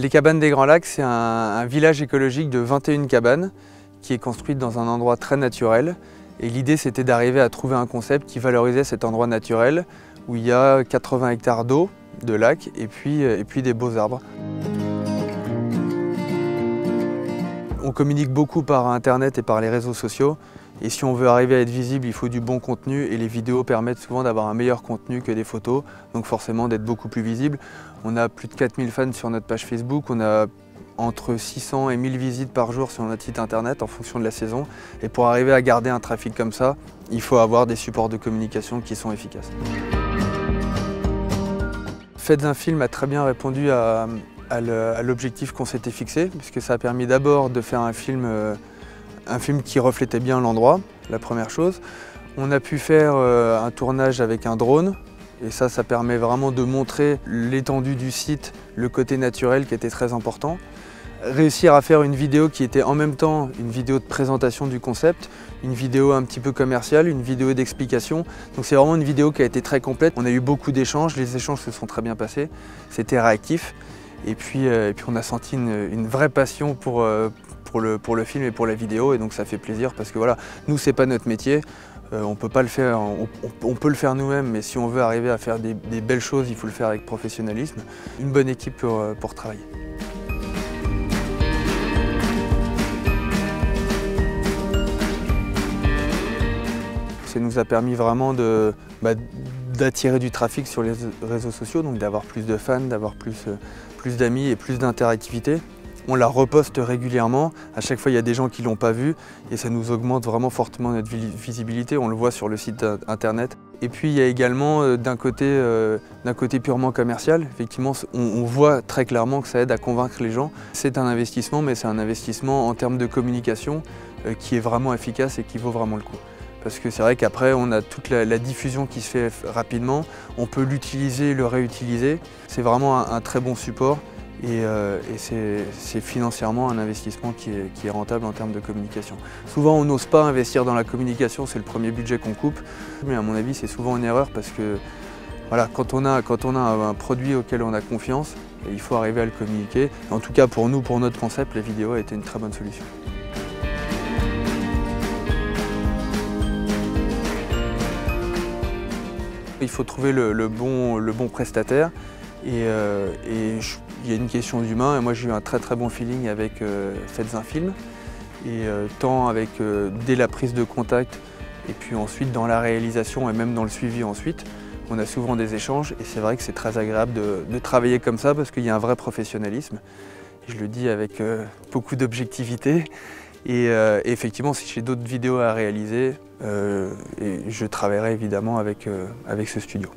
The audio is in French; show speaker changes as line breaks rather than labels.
Les Cabanes des Grands Lacs, c'est un village écologique de 21 cabanes qui est construite dans un endroit très naturel. Et l'idée, c'était d'arriver à trouver un concept qui valorisait cet endroit naturel où il y a 80 hectares d'eau, de lacs et puis des beaux arbres. On communique beaucoup par Internet et par les réseaux sociaux. Et si on veut arriver à être visible, il faut du bon contenu et les vidéos permettent souvent d'avoir un meilleur contenu que des photos, donc forcément d'être beaucoup plus visible. On a plus de 4000 fans sur notre page Facebook, on a entre 600 et 1000 visites par jour sur notre site internet en fonction de la saison. Et pour arriver à garder un trafic comme ça, il faut avoir des supports de communication qui sont efficaces. Faites un film a très bien répondu à l'objectif qu'on s'était fixé, puisque ça a permis d'abord de faire un film qui reflétait bien l'endroit, la première chose. On a pu faire un tournage avec un drone, et ça permet vraiment de montrer l'étendue du site, le côté naturel qui était très important. Réussir à faire une vidéo qui était en même temps une vidéo de présentation du concept, une vidéo un petit peu commerciale, une vidéo d'explication. Donc c'est vraiment une vidéo qui a été très complète. On a eu beaucoup d'échanges, les échanges se sont très bien passés, c'était réactif. Et puis on a senti une vraie passion pour le film et pour la vidéo, et donc ça fait plaisir parce que voilà, nous c'est pas notre métier, on peut pas le faire, on peut le faire nous-mêmes, mais si on veut arriver à faire des belles choses, il faut le faire avec professionnalisme, une bonne équipe pour travailler. Ça nous a permis vraiment d'attirer du trafic sur les réseaux sociaux, donc d'avoir plus de fans, d'avoir plus d'amis et plus d'interactivité. On la reposte régulièrement, à chaque fois il y a des gens qui ne l'ont pas vue et ça nous augmente vraiment fortement notre visibilité, on le voit sur le site internet. Et puis il y a également d'un côté purement commercial, effectivement on voit très clairement que ça aide à convaincre les gens. C'est un investissement, mais c'est un investissement en termes de communication qui est vraiment efficace et qui vaut vraiment le coup. Parce que c'est vrai qu'après on a toute la diffusion qui se fait rapidement, on peut l'utiliser, le réutiliser. C'est vraiment un très bon support. Et c'est financièrement un investissement qui est rentable en termes de communication. Souvent on n'ose pas investir dans la communication, c'est le premier budget qu'on coupe. Mais à mon avis c'est souvent une erreur parce que voilà, quand on a un produit auquel on a confiance, il faut arriver à le communiquer. En tout cas pour nous, pour notre concept, la vidéo a été une très bonne solution. Il faut trouver le bon prestataire. Et il y a une question d'humain, et moi j'ai eu un très bon feeling avec Faites un film, et tant dès la prise de contact, et puis ensuite dans la réalisation et même dans le suivi ensuite, on a souvent des échanges, et c'est vrai que c'est très agréable de travailler comme ça parce qu'il y a un vrai professionnalisme, et je le dis avec beaucoup d'objectivité, et effectivement si j'ai d'autres vidéos à réaliser, je travaillerai évidemment avec ce studio.